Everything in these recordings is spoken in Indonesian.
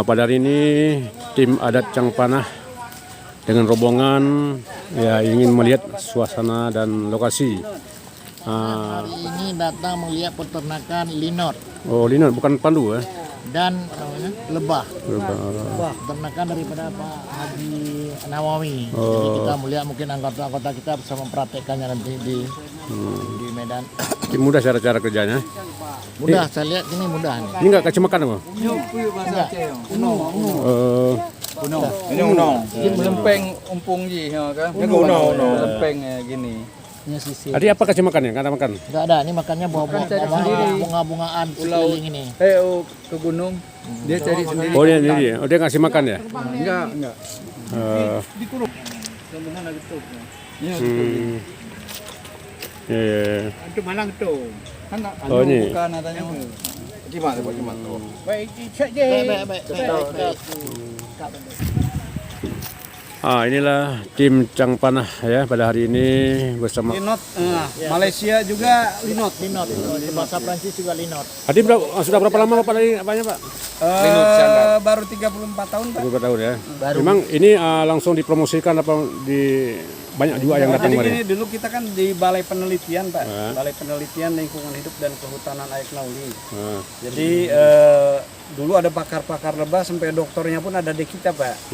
Pada hari ini tim adat Cangpanah dengan rombongan ya ingin melihat suasana dan lokasi. Hari ini datang melihat peternakan linot. Oh, linot bukan pandu ya? Dan lebah. Peternakan daripada Pak Haji Nawawi. Jadi kita melihat mungkin anggota-anggota kita bisa mempraktekannya nanti di Medan. Mudah cara-cara kerjanya. Mudah, saya lihat ini mudah nih. Ini enggak kacemakan apa? Enggak. Ini unong. Ini melempeng umpung ji kan. Ini unong. Melempeng gini. Ini sisi. Tadi apa kacemakannya? Enggak ada makan. Enggak ada, ini makannya bunga-bungaan sekeliling ini. Ke gunung. Dia cari sendiri. Oh, dia sendiri. Oh, dia ngasih makan ya? Enggak. Dikurung. Sebenarnya gitu. Iya. Itu malang tuh. Kan Oh, ini. bukan katanya. Gimana Pak? Baik, cek je. Baik. Inilah tim Cangpanah ya pada hari ini bersama. Linot, Malaysia juga linot. Di bahasa Prancis juga linot. Tadi sudah berapa lama Pak tadi apanya Pak? Baru 34 tahun Pak. Beberapa tahun ya. Memang ini langsung dipromosikan apa di banyak juga yang datang Jadi kemarin. gini, dulu kita kan di Balai Penelitian Pak, Balai Penelitian Lingkungan Hidup dan Kehutanan Aik Nauli. Jadi dulu ada pakar-pakar lebah sampai dokternya pun ada di kita Pak.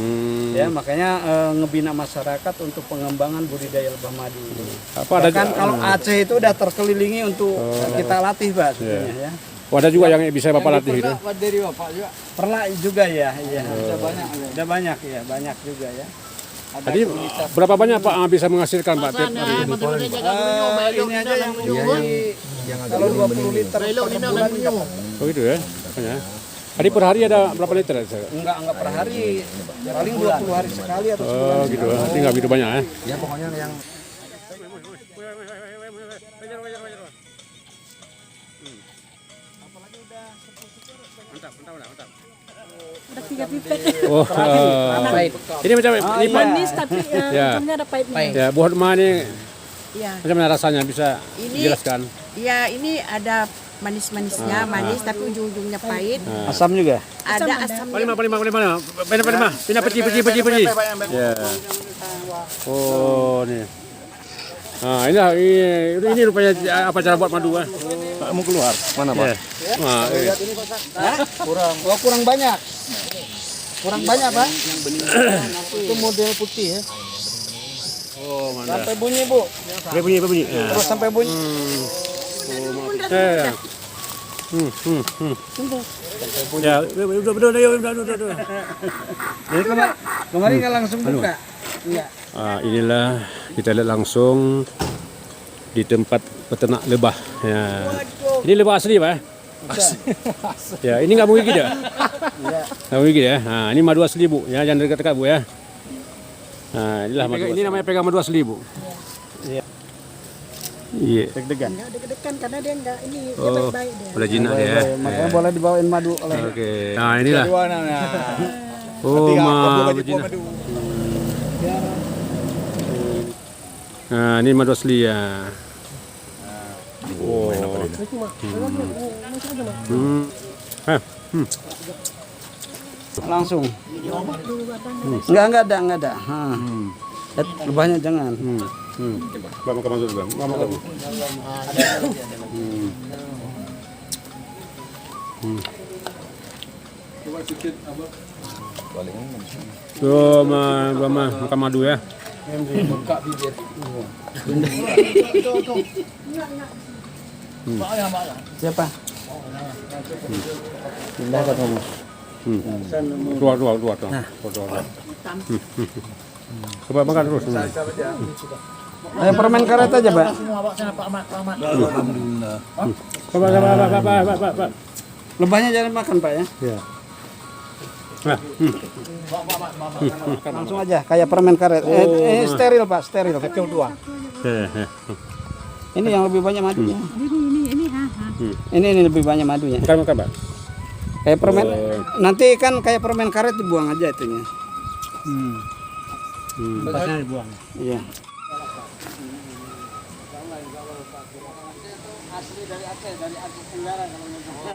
Ya makanya ngebina masyarakat untuk pengembangan budidaya lebah madu. Bahkan kalau Aceh itu udah terkelilingi untuk kita latih Pak sebenarnya ya. Ada juga yang bisa Bapak latih itu. Dari Bapak juga. Pernah juga ya, iya. Udah banyak ya, banyak juga ya. Tadi berapa banyak Pak bisa menghasilkan Pak tiap hari? Ini aja yang kalau 20 liter per bulan dapat. Oh gitu ya. Banyak. Tadi per hari ada berapa liter? Enggak per hari. Paling 20 hari sekali atau sebulan. Oh gitu. Nanti nggak begitu banyak ya. Ya pokoknya yang Mantap. Ada 3 pipet. Oh, ini macam ini Pak. Manis tapi ujungnya ada pahitnya. Ya, buah ma ini Ya, macam mana rasanya bisa Ini- dijelaskan? ya ini ada manis-manisnya, manis tapi ujung-ujungnya pahit. asam juga. Ada asamnya. Palima. Pindah peci. Ya. Oh, nih. Ini rupanya apa cara buat madu ah? Mau keluar. Mana Ya. Kurang banyak. Kurang banyak Pak. Itu model putih ya. Oh, mantap. Sampai bunyi Bu. Apa bunyi? Ya. Terus sampai bunyi. Ya. Ya, udah. Jadi kemarin nggak langsung buka. Iya. Inilah kita lihat langsung di tempat peternak lebah. Ya. Ini lebah asli Pak? Ya, ini nggak mau gigit ya? Nggak mau gigit ya? Nah, ini madu asli Bu. Ya, jangan dekat-dekat Bu ya. Nah, inilah madu. Ini namanya pegang madu asli Bu. Iya. Deg-degan. Enggak deg-degan karena dia enggak ini dia Oh, baik-baik dia. udah jinak dia ya. Makanya boleh dibawain madu oleh. Oke. Nah, inilah. Oh, berzina. Nah, ini madu asli ya. Oh. Langsung. Enggak ada. Lebahnya jangan. Bapak makan masuk Bang. Mama kamu. Tuh, mama makan madu ya. Siapa? Pindah ke kamu. Keluar. Coba makan terus. Ayo permen karet aja, Pak. Semua Pak sana Pak Ahmad. Pak. Lebahnya jangan makan, Pak ya. Ya. Nah, Langsung aja kayak permen karet. Steril, Pak, steril. Kecil dua. Ini yang lebih banyak madunya. Ini lebih banyak madunya. makan Pak. Kayak permen. Nanti kan kayak permen karet dibuang aja itunya. Pasnya dibuang. Iya. Asli dari Aceh Tenggara kalau